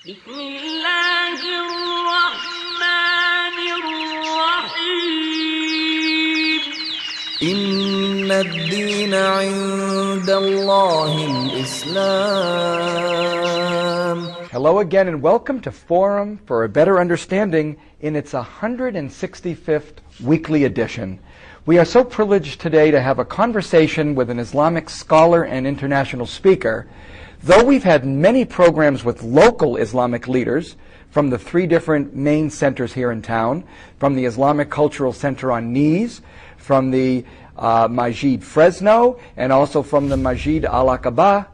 بسم الله الرحمن الرحيم إن الدين عند الله الإسلام. Hello again and welcome to Forum for a Better Understanding in its 165th weekly edition. We are so privileged today to have a conversation with an Islamic scholar and international speaker. Though we've had many programs with local Islamic leaders from the three different main centers here in town, from the Islamic Cultural Center on Nice, from the Masjid Fresno, and also from the Masjid Al-Aqaba,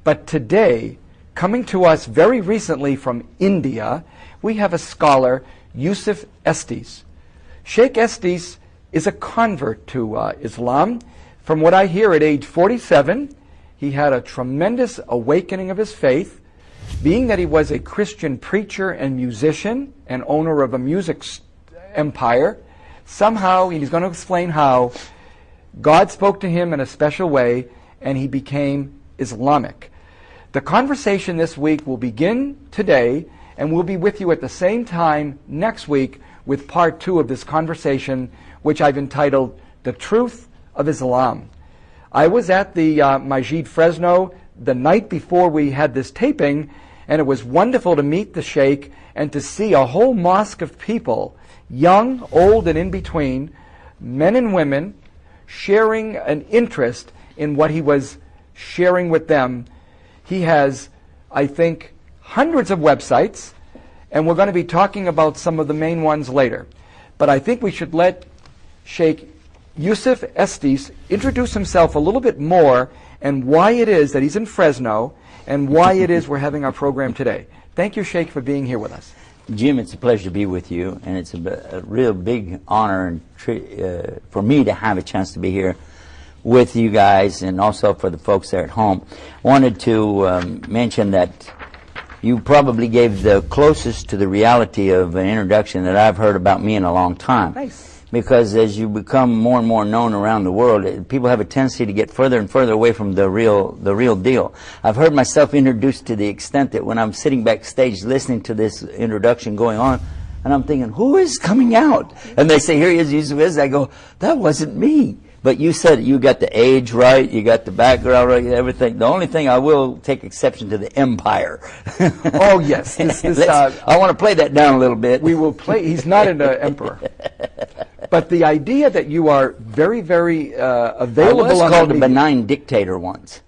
but today, coming to us very recently from India, we have a scholar, Yusuf Estes. Sheykh Estes is a convert to Islam. From what I hear, at age 47, he had a tremendous awakening of his faith, being that he was a Christian preacher and musician and owner of a music empire. Somehow, and he's going to explain how, God spoke to him in a special way and he became Islamic. The conversation this week will begin today, and we'll be with you at the same time next week with part 2 of this conversation, which I've entitled, The Truth of Islam. I was at the Masjid Fresno the night before we had this taping, and it was wonderful to meet the Sheikh and to see a whole mosque of people, young, old, and in between, men and women, sharing an interest in what he was sharing with them. He has, I think, hundreds of websites, and we're going to be talking about some of the main ones later. But I think we should let Sheykh Yusuf Estes introduce himself a little bit more and why it is that he's in Fresno and why it is we're having our program today. Thank you, Sheikh, for being here with us. Jim, it's a pleasure to be with you, and it's a real big honor and for me to have a chance to be here with you guys, and also for the folks there at home. Wanted to mention that you probably gave the closest to the reality of an introduction that I've heard about me in a long time. Nice. Because as you become more and more known around the world, people have a tendency to get further and further away from the real deal. I've heard myself introduced to the extent that when I'm sitting backstage listening to this introduction going on, and I'm thinking, who is coming out? And they say, here he is, Yusuf Estes. I go, that wasn't me. But you said you got the age right, you got the background right, everything. The only thing I will take exception to the empire. Oh, yes. I want to play that down a little bit. We will play. He's not an emperor. But the idea that you are very, very available. I was called a benign dictator once.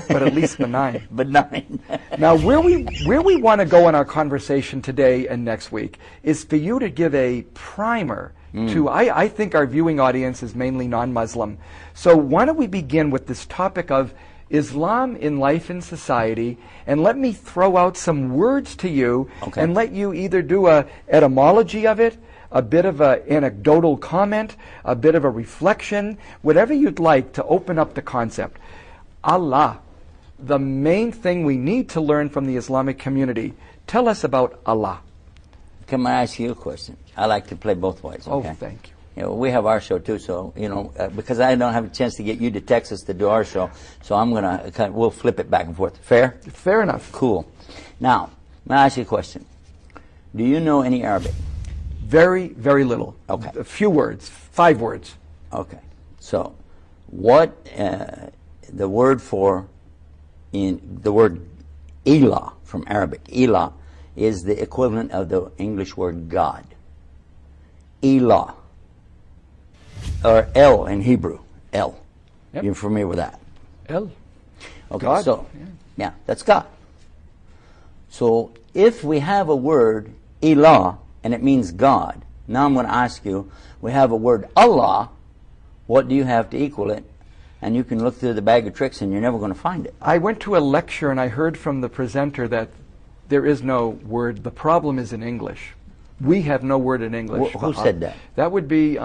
But at least benign. Benign. Now, where we want to go in our conversation today and next week is for you to give a primer to, I think our viewing audience is mainly non-Muslim. So why don't we begin with this topic of Islam in life and society, and let me throw out some words to you, okay, and let you either do a etymology of it, a bit of an anecdotal comment, a bit of a reflection, whatever you'd like to open up the concept. Allah, the main thing we need to learn from the Islamic community. Tell us about Allah. Can I ask you a question? I like to play both ways. Okay? Oh, thank you. You know, we have our show too, so because I don't have a chance to get you to Texas to do our show, so we'll flip it back and forth. Fair? Fair enough. Cool. Now, may I ask you a question? Do you know any Arabic? Very, very little. Okay. A few words, 5 words. Okay. So, what the word ilah from Arabic, ilah, is the equivalent of the English word God. Ilah. Or El in Hebrew. El. Yep. You're familiar with that? El. Okay, God. so, yeah, that's God. So, if we have a word, ilah, and it means God, now I'm going to ask you, we have a word Allah, what do you have to equal it? And you can look through the bag of tricks and you're never going to find it. I went to a lecture and I heard from the presenter that there is no word. The problem is in English. We have no word in English. Who said that? That would be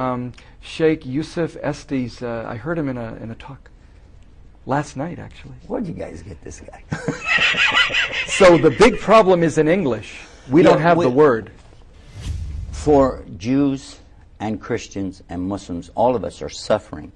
Sheykh Yusuf Estes. I heard him in a talk last night, actually. Where'd you guys get this guy? So the big problem is in English. We don't have the word. For Jews and Christians and Muslims, all of us are suffering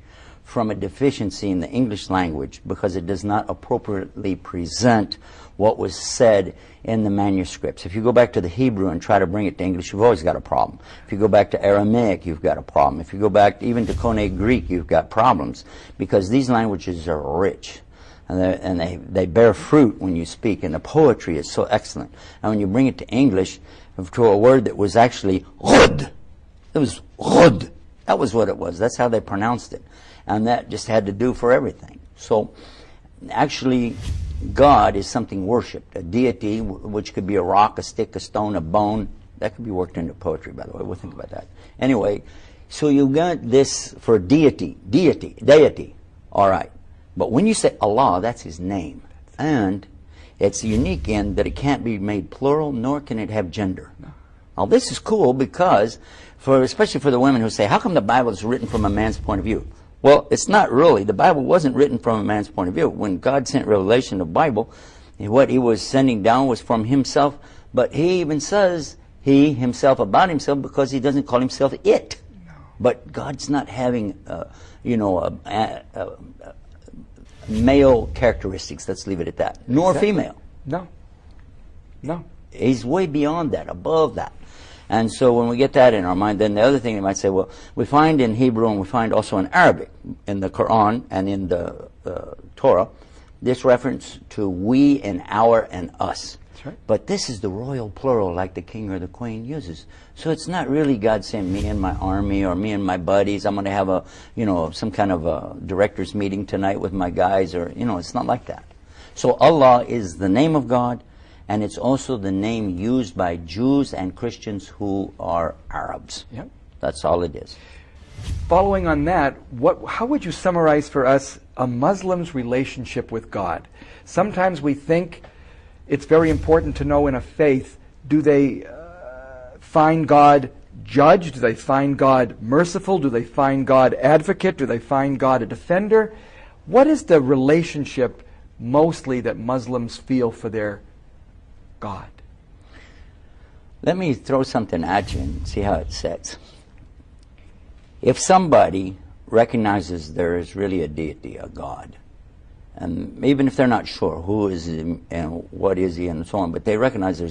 from a deficiency in the English language because it does not appropriately present what was said in the manuscripts. If you go back to the Hebrew and try to bring it to English, you've always got a problem. If you go back to Aramaic, you've got a problem. If you go back even to Koine Greek, you've got problems because these languages are rich. And they bear fruit when you speak, and the poetry is so excellent. And when you bring it to English, to a word that was actually ghud, it was ghud. That was what it was. That's how they pronounced it. And that just had to do for everything. So actually, God is something worshipped, a deity, which could be a rock, a stick, a stone, a bone. That could be worked into poetry, by the way. We'll think about that. Anyway, so you got this for deity. All right. But when you say Allah, that's His name. And it's unique in that it can't be made plural, nor can it have gender. No. Now, this is cool because, especially for the women who say, how come the Bible is written from a man's point of view? Well, it's not really. The Bible wasn't written from a man's point of view. When God sent revelation of the Bible, what He was sending down was from Himself. But He even says He Himself about Himself because He doesn't call Himself it. No. But God's not having, male characteristics, let's leave it at that, nor female. No. He's way beyond that, above that. And so when we get that in our mind, then the other thing they might say, well, we find in Hebrew and we find also in Arabic, in the Quran and in the Torah, this reference to we and our and us. That's right. But this is the royal plural like the king or the queen uses. So it's not really God saying me and my army or me and my buddies. I'm going to have some kind of a director's meeting tonight with my guys, or, it's not like that. So Allah is the name of God, and it's also the name used by Jews and Christians who are Arabs. Yep. That's all it is. Following on that, how would you summarize for us a Muslim's relationship with God? Sometimes we think it's very important to know in a faith, do they find God judge? Do they find God merciful? Do they find God advocate? Do they find God a defender? What is the relationship mostly that Muslims feel for their God? Let me throw something at you and see how it sets. If somebody recognizes there is really a deity, a God, and even if they're not sure who is he and what is he and so on, but they recognize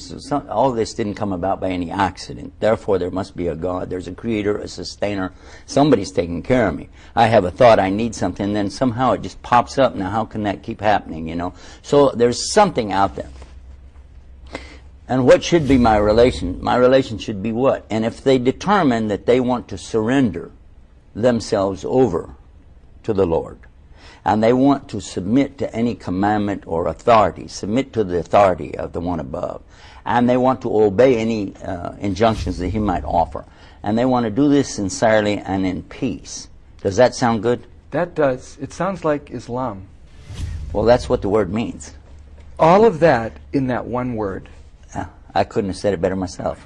all this didn't come about by any accident. Therefore, there must be a God. There's a creator, a sustainer. Somebody's taking care of me. I have a thought, I need something, and then somehow it just pops up. Now, how can that keep happening, So there's something out there. And what should be my relation? My relation should be what? And if they determine that they want to surrender themselves over to the Lord, and they want to submit to any commandment or authority, submit to the authority of the one above, and they want to obey any injunctions that He might offer, and they want to do this sincerely and in peace. Does that sound good? That does. It sounds like Islam. Well, that's what the word means. All of that in that one word. I couldn't have said it better myself.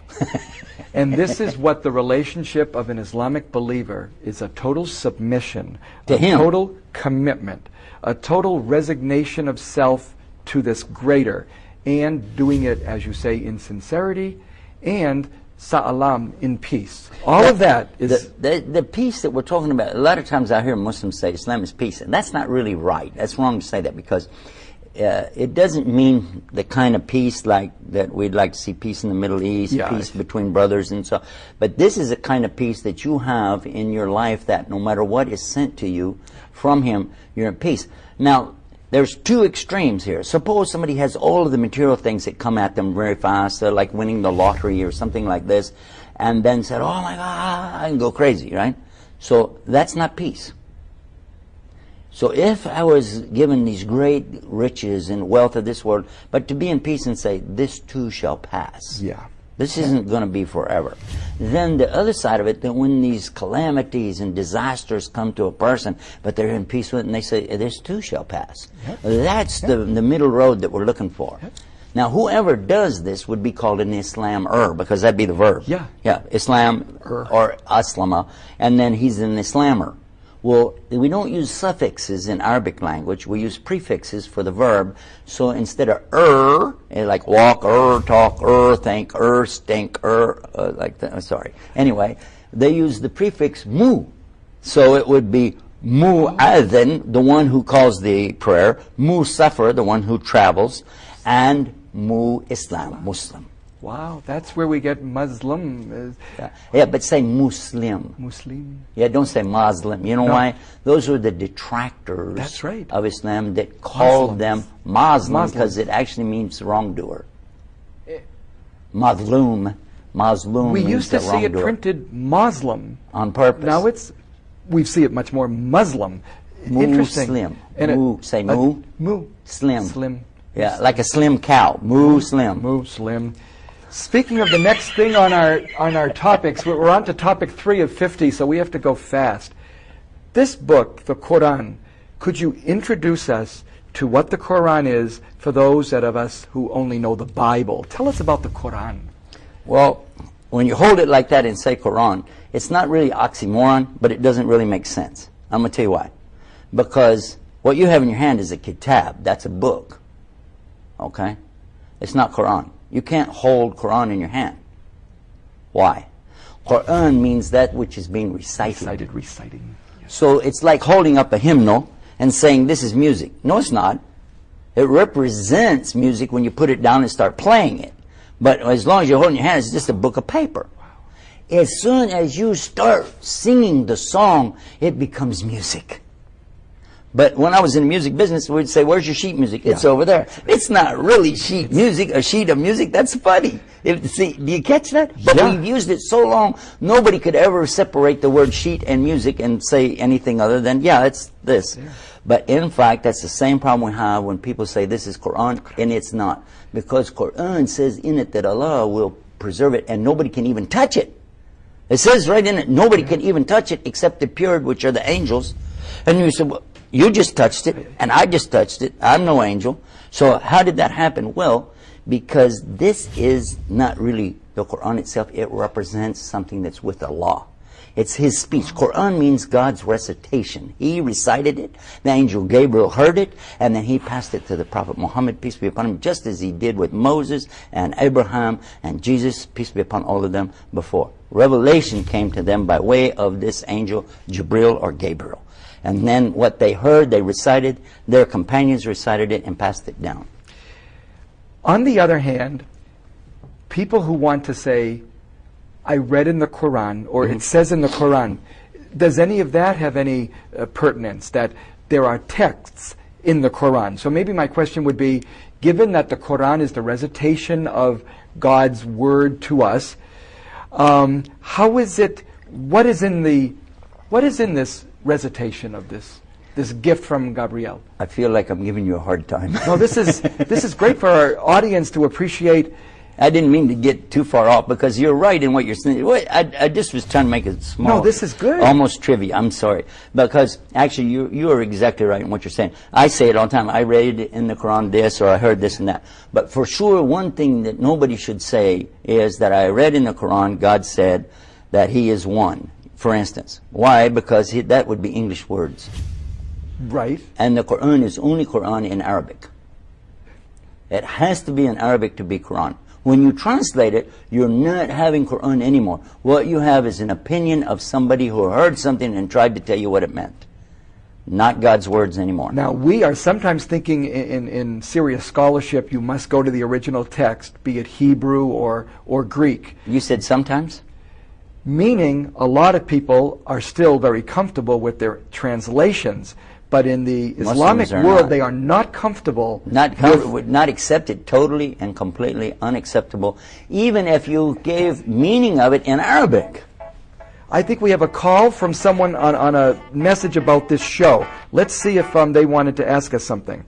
And this is what the relationship of an Islamic believer is: a total submission, to Him, total commitment, a total resignation of self to this greater, and doing it, as you say, in sincerity and sa'alam, in peace. All of that is... The peace that we're talking about, a lot of times I hear Muslims say Islam is peace, and that's not really right. That's wrong to say that, because it doesn't mean the kind of peace like that we'd like to see, peace in the Middle East, peace between brothers and so. But this is a kind of peace that you have in your life, that no matter what is sent to you from Him, you're in peace. Now, there's two extremes here. Suppose somebody has all of the material things that come at them very fast, like winning the lottery or something like this, and then said, oh my God, and go crazy, right? So that's not peace. So if I was given these great riches and wealth of this world, but to be in peace and say, this too shall pass. Yeah. This isn't going to be forever. Then the other side of it, that when these calamities and disasters come to a person, but they're in peace with it, and they say, this too shall pass. Yep. That's the middle road that we're looking for. Yep. Now, whoever does this would be called an Islam-er, because that'd be the verb. Yeah. Yeah, Islam or Aslama, and then he's an Islamer. Well, we don't use suffixes in Arabic language. We use prefixes for the verb. So instead of like walk, talk, think, stink, like that. Sorry. Anyway, they use the prefix mu. So it would be Mu'adhin, the one who calls the prayer. Musafir, the one who travels. And Islam, Muslim. Wow, that's where we get Muslim. Yeah, but say Muslim. Muslim. Yeah, don't say Muslim. You know why? Those are the detractors That's right. of Islam that called Muslims. them Muslim because Muslims. it actually means wrongdoer. Mazlum. Mazlum We means used to the see it wrongdoer. printed Muslim. On purpose. Now we see it much more Muslim. Interesting. Muslim. And Say mu. Mu. Slim. Slim. Yeah, like a slim cow. Muslim. Muslim. Speaking of the next thing on our topics, we're on to topic 3 of 50, so we have to go fast. This book, the Quran, could you introduce us to what the Quran is for those of us who only know the Bible? Tell us about the Quran. Well, when you hold it like that and say Quran, it's not really oxymoron, but it doesn't really make sense. I'm going to tell you why. Because what you have in your hand is a kitab. That's a book. Okay? It's not Quran. You can't hold Quran in your hand. Why? Quran means that which is being recited. Reciting. Yes. So it's like holding up a hymnal and saying this is music. No, it's not. It represents music when you put it down and start playing it. But as long as you're holding your hand, it's just a book of paper. As soon as you start singing the song, it becomes music. But when I was in the music business, we'd say, where's your sheet music? It's over there. It's not really sheet music, a sheet of music. That's funny. See, do you catch that? But we've used it so long, nobody could ever separate the word sheet and music and say anything other than, yeah, it's this. Yeah. But in fact, that's the same problem we have when people say this is Quran, and it's not. Because Quran says in it that Allah will preserve it, and nobody can even touch it. It says right in it, nobody can even touch it except the pure, which are the angels. And you say, well, you just touched it, and I just touched it. I'm no angel. So how did that happen? Well, because this is not really the Quran itself. It represents something that's with Allah. It's His speech. Quran means God's recitation. He recited it. The angel Gabriel heard it, and then he passed it to the Prophet Muhammad, peace be upon him, just as he did with Moses and Abraham and Jesus, peace be upon all of them before. Revelation came to them by way of this angel Jibril or Gabriel. And then what they heard, they recited, their companions recited it and passed it down. On the other hand, people who want to say, I read in the Quran, or it says in the Quran, does any of that have any pertinence, that there are texts in the Quran? So maybe my question would be, given that the Quran is the recitation of God's word to us, how is it, what is in this recitation of this gift from Gabriel? I feel like I'm giving you a hard time. No, this is great for our audience to appreciate. I didn't mean to get too far off, because you're right in what you're saying. I just was trying to make it small. No, this is good. Almost trivia. I'm sorry. Because actually you are exactly right in what you're saying. I say it all the time. I read in the Quran this, or I heard this and that. But for sure, one thing that nobody should say is that I read in the Quran, God said that He is one, for instance. Why? Because that would be English words. Right. And the Quran is only Quran in Arabic. It has to be in Arabic to be Quran. When you translate it, you're not having Quran anymore. What you have is an opinion of somebody who heard something and tried to tell you what it meant. Not God's words anymore. Now, we are sometimes thinking in serious scholarship, you must go to the original text, be it Hebrew or Greek. You said sometimes? Meaning, a lot of people are still very comfortable with their translations. But in the Islamic world, they are not comfortable. Would not accept it, totally and completely unacceptable, even if you gave meaning of it in Arabic. I think we have a call from someone on a message about this show. Let's see if they wanted to ask us something.